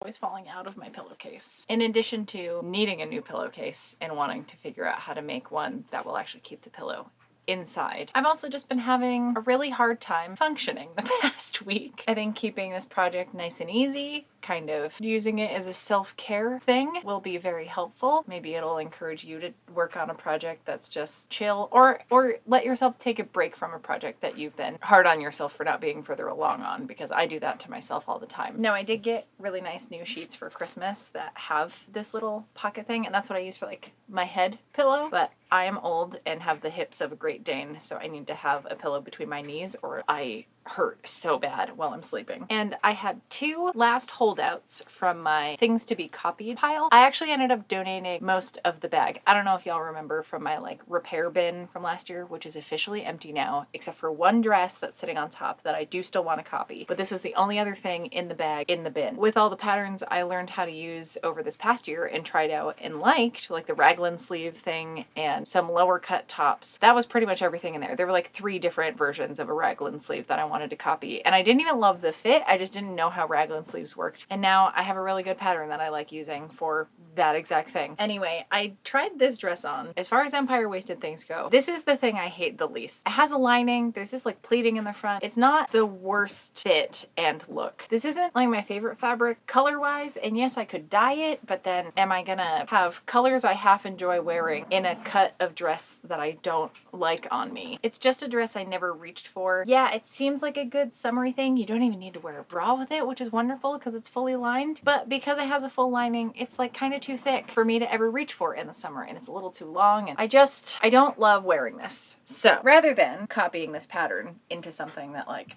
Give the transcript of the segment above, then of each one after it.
always falling out of my pillowcase. In addition to needing a new pillowcase and wanting to figure out how to make one that will actually keep the pillow inside, I've also just been having a really hard time functioning the past week. I think keeping this project nice and easy, kind of using it as a self-care thing, will be very helpful. Maybe it'll encourage you to work on a project that's just chill, or let yourself take a break from a project that you've been hard on yourself for not being further along on, because I do that to myself all the time. Now, I did get really nice new sheets for Christmas that have this little pocket thing, and that's what I use for like my head pillow, but I am old and have the hips of a Great Dane, so I need to have a pillow between my knees or I hurt so bad while I'm sleeping. And I had 2 last holdouts from my things to be copied pile. I actually ended up donating most of the bag. I don't know if y'all remember from my like repair bin from last year, which is officially empty now, except for one dress that's sitting on top that I do still want to copy. But this was the only other thing in the bag in the bin. With all the patterns I learned how to use over this past year and tried out and liked, like the raglan sleeve thing and some lower cut tops, that was pretty much everything in there. There were like 3 different versions of a raglan sleeve that I wanted to copy, and I didn't even love the fit. I just didn't know how raglan sleeves worked, and now I have a really good pattern that I like using for that exact thing. Anyway, I tried this dress on. As far as empire waisted things go, this is the thing I hate the least. It has a lining, there's this like pleating in the front. It's not the worst fit and look. This isn't like my favorite fabric color wise, and yes, I could dye it, but then am I gonna have colors I half enjoy wearing in a cut of dress that I don't like on me? It's just a dress I never reached for. Yeah, it seems like a good summery thing. You don't even need to wear a bra with it, which is wonderful because it's fully lined, but because it has a full lining, it's like kind of too thick for me to ever reach for in the summer, and it's a little too long, and I don't love wearing this. So rather than copying this pattern into something that like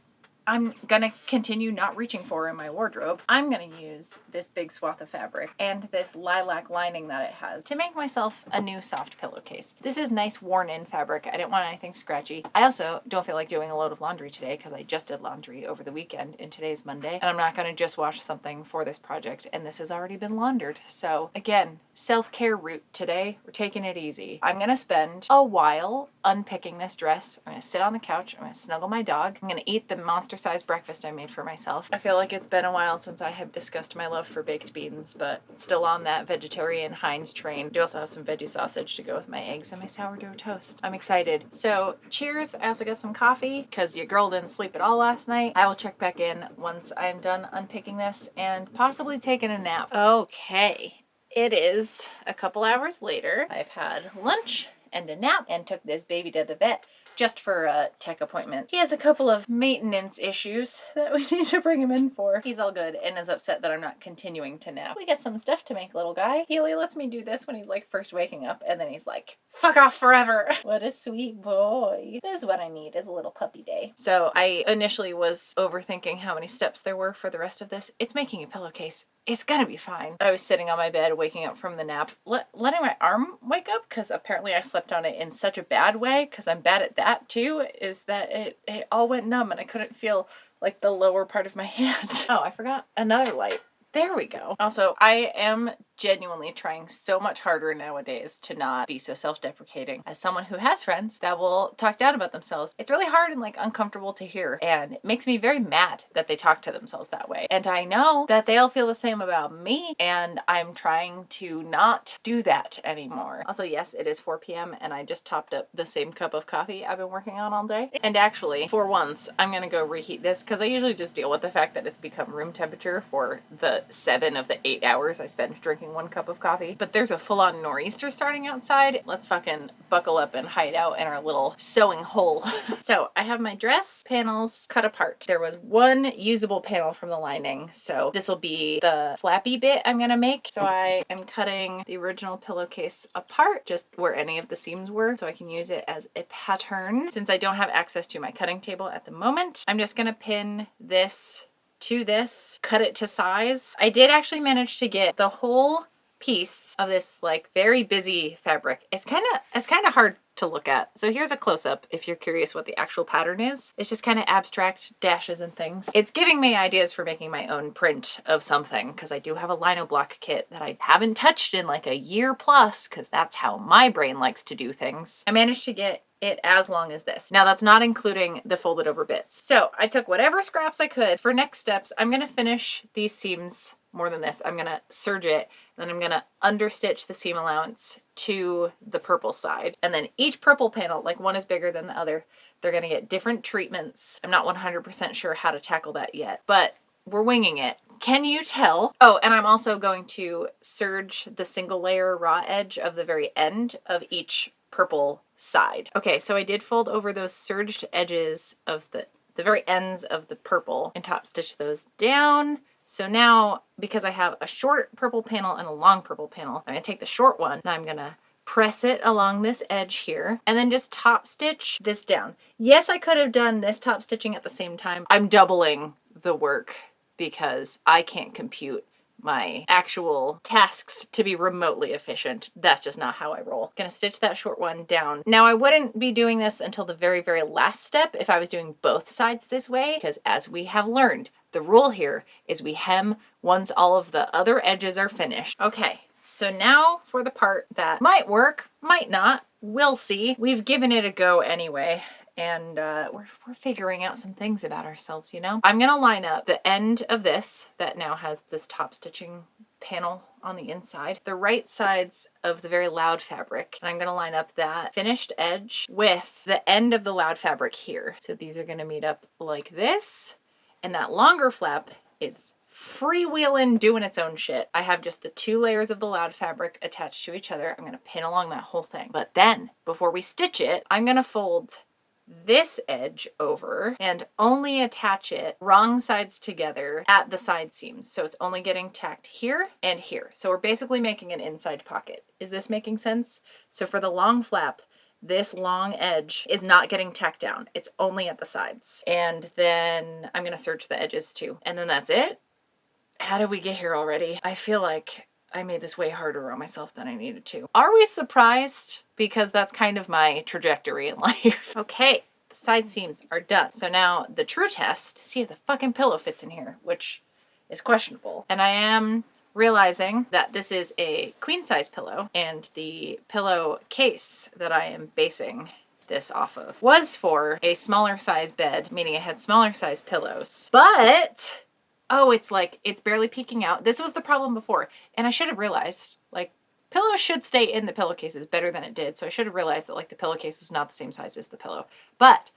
I'm gonna continue not reaching for in my wardrobe, I'm gonna use this big swath of fabric and this lilac lining that it has to make myself a new soft pillowcase. This is nice worn in fabric. I didn't want anything scratchy. I also don't feel like doing a load of laundry today because I just did laundry over the weekend and today's Monday, and I'm not gonna just wash something for this project, and this has already been laundered. So again, self-care route today. We're taking it easy. I'm gonna spend a while unpicking this dress. I'm gonna sit on the couch. I'm gonna snuggle my dog. I'm gonna eat the monster-sized breakfast I made for myself. I feel like it's been a while since I have discussed my love for baked beans, but still on that vegetarian Heinz train. I do also have some veggie sausage to go with my eggs and my sourdough toast. I'm excited. So cheers. I also got some coffee because your girl didn't sleep at all last night. I will check back in once I'm done unpicking this and possibly taking a nap. Okay. It is a couple hours later. I've had lunch and a nap and took this baby to the vet just for a tech appointment. He has a couple of maintenance issues that we need to bring him in for. He's all good and is upset that I'm not continuing to nap. We got some stuff to make, little guy. He only lets me do this when he's like first waking up, and then he's like, fuck off forever. What a sweet boy. This is what I need, is a little puppy day. So I initially was overthinking how many steps there were for the rest of this. It's making a pillowcase. It's gonna be fine. I was sitting on my bed waking up from the nap, letting my arm wake up because apparently I slept on it in such a bad way, because I'm bad at that too, is that it all went numb and I couldn't feel like the lower part of my hand. Oh, I forgot another light. There we go. Also, I am genuinely trying so much harder nowadays to not be so self-deprecating. As someone who has friends that will talk down about themselves, it's really hard and like uncomfortable to hear, and it makes me very mad that they talk to themselves that way. And I know that they'll feel the same about me, and I'm trying to not do that anymore. Also, yes, it is 4 p.m. and I just topped up the same cup of coffee I've been working on all day. And actually, for once, I'm gonna go reheat this because I usually just deal with the fact that it's become room temperature for the 7 of the 8 hours I spend drinking 1 cup of coffee. But there's a full-on nor'easter starting outside. Let's fucking buckle up and hide out in our little sewing hole. So I have my dress panels cut apart. There was 1 usable panel from the lining, so this will be the flappy bit I'm gonna make. So I am cutting the original pillowcase apart, just where any of the seams were, so I can use it as a pattern. Since I don't have access to my cutting table at the moment, I'm just gonna pin this to this, cut it to size. I did actually manage to get the whole piece of this like very busy fabric. It's kind of hard to look at. So here's a close-up if you're curious what the actual pattern is. It's just kind of abstract dashes and things. It's giving me ideas for making my own print of something, because I do have a lino block kit that I haven't touched in like a year plus, because that's how my brain likes to do things. I managed to get it as long as this. Now that's not including the folded over bits. So I took whatever scraps I could. For next steps, I'm gonna finish these seams more than this. I'm going to serge it, and then I'm going to understitch the seam allowance to the purple side. And then each purple panel, like one is bigger than the other, they're going to get different treatments. I'm not 100% sure how to tackle that yet, but we're winging it. Can you tell? Oh, and I'm also going to serge the single layer raw edge of the very end of each purple side. Okay, so I did fold over those serged edges of the very ends of the purple and top stitch those down. So now, because I have a short purple panel and a long purple panel, I'm gonna take the short one and I'm gonna press it along this edge here and then just top stitch this down. Yes, I could have done this top stitching at the same time. I'm doubling the work because I can't compute my actual tasks to be remotely efficient. That's just not how I roll. Gonna stitch that short one down. Now I wouldn't be doing this until the very, very last step if I was doing both sides this way, because as we have learned, the rule here is we hem once all of the other edges are finished. Okay, so now for the part that might work, might not, we'll see. We've given it a go anyway. And we're figuring out some things about ourselves, you know? I'm gonna line up the end of this that now has this top stitching panel on the inside, the right sides of the very loud fabric, and I'm gonna line up that finished edge with the end of the loud fabric here. So these are gonna meet up like this, and that longer flap is freewheeling, doing its own shit. I have just the 2 layers of the loud fabric attached to each other. I'm gonna pin along that whole thing. But then, before we stitch it, I'm gonna fold this edge over and only attach it wrong sides together at the side seams. So it's only getting tacked here and here. So we're basically making an inside pocket. Is this making sense? So for the long flap, this long edge is not getting tacked down. It's only at the sides. And then I'm gonna serge the edges too. And then that's it. How did we get here already? I feel like I made this way harder on myself than I needed to. Are we surprised? Because that's kind of my trajectory in life. Okay, the side seams are done. So now the true test, to see if the fucking pillow fits in here, which is questionable. And I am realizing that this is a queen size pillow, and the pillow case that I am basing this off of was for a smaller size bed, meaning it had smaller size pillows. But oh, it's like, it's barely peeking out. This was the problem before. And I should have realized, like, pillows should stay in the pillowcases better than it did. So I should have realized that, like, the pillowcase was not the same size as the pillow. But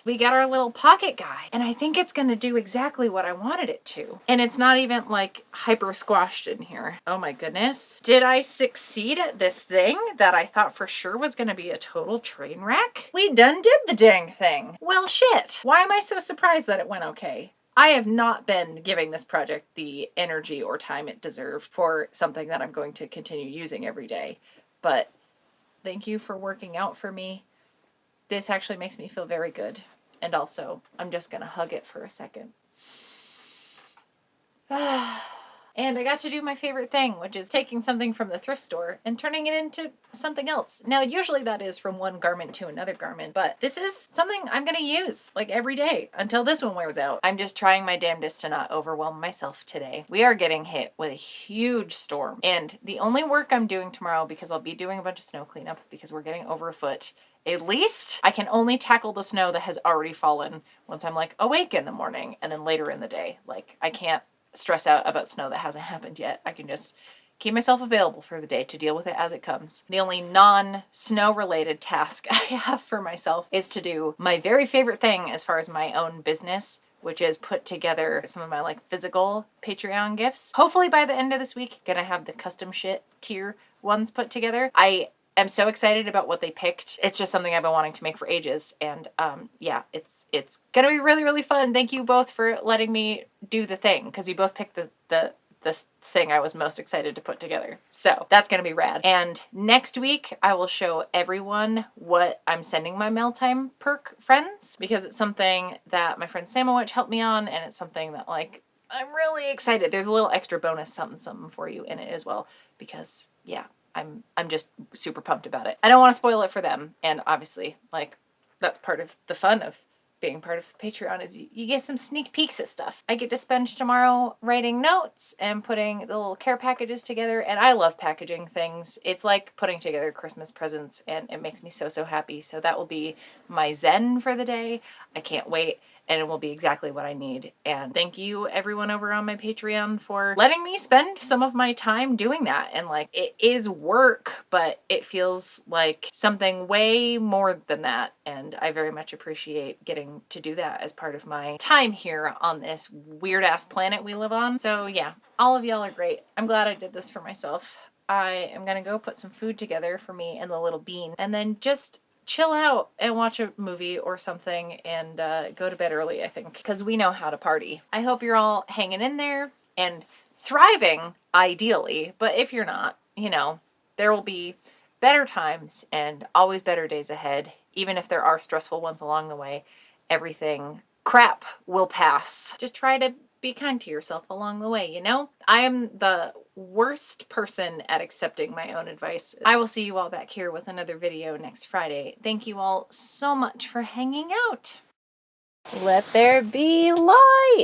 we got our little pocket guy, and I think it's gonna do exactly what I wanted it to. And it's not even, like, hyper squashed in here. Oh my goodness. Did I succeed at this thing that I thought for sure was gonna be a total train wreck? We done did the dang thing. Well, shit. Why am I so surprised that it went okay? I have not been giving this project the energy or time it deserved for something that I'm going to continue using every day. But thank you for working out for me. This actually makes me feel very good. And also, I'm just gonna hug it for a second. And I got to do my favorite thing, which is taking something from the thrift store and turning it into something else. Now, usually that is from one garment to another garment, but this is something I'm gonna use like every day until this one wears out. I'm just trying my damnedest to not overwhelm myself today. We are getting hit with a huge storm, and the only work I'm doing tomorrow, because I'll be doing a bunch of snow cleanup because we're getting over a foot, at least I can only tackle the snow that has already fallen once I'm like awake in the morning, and then later in the day. Like, I can't stress out about snow that hasn't happened yet. I can just keep myself available for the day to deal with it as it comes. The only non-snow related task I have for myself is to do my very favorite thing as far as my own business, which is put together some of my like physical Patreon gifts. Hopefully by the end of this week, gonna have the custom shit tier ones put together. I'm so excited about what they picked. It's just something I've been wanting to make for ages. And yeah, it's gonna be really, really fun. Thank you both for letting me do the thing, because you both picked the thing I was most excited to put together. So that's gonna be rad. And next week I will show everyone what I'm sending my mail time perk friends, because it's something that my friend Samowich helped me on, and it's something that, like, I'm really excited. There's a little extra bonus something for you in it as well, because yeah, I'm just super pumped about it. I don't want to spoil it for them. And obviously, like, that's part of the fun of being part of the Patreon, is you get some sneak peeks at stuff. I get to spend tomorrow writing notes and putting the little care packages together. And I love packaging things. It's like putting together Christmas presents, and it makes me so, so happy. So that will be my zen for the day. I can't wait. and it will be exactly what I need. And thank you everyone over on my Patreon for letting me spend some of my time doing that. And like, it is work, but it feels like something way more than that. And I very much appreciate getting to do that as part of my time here on this weird ass planet we live on. So yeah, all of y'all are great. I'm glad I did this for myself. I am gonna go put some food together for me and the little bean, and then just chill out and watch a movie or something and go to bed early, I think, because we know how to party. I hope you're all hanging in there and thriving, ideally, but if you're not, you know, there will be better times and always better days ahead. Even if there are stressful ones along the way, everything crap will pass. Just try to be kind to yourself along the way, you know? I am the worst person at accepting my own advice. I will see you all back here with another video next Friday. Thank you all so much for hanging out. Let there be light!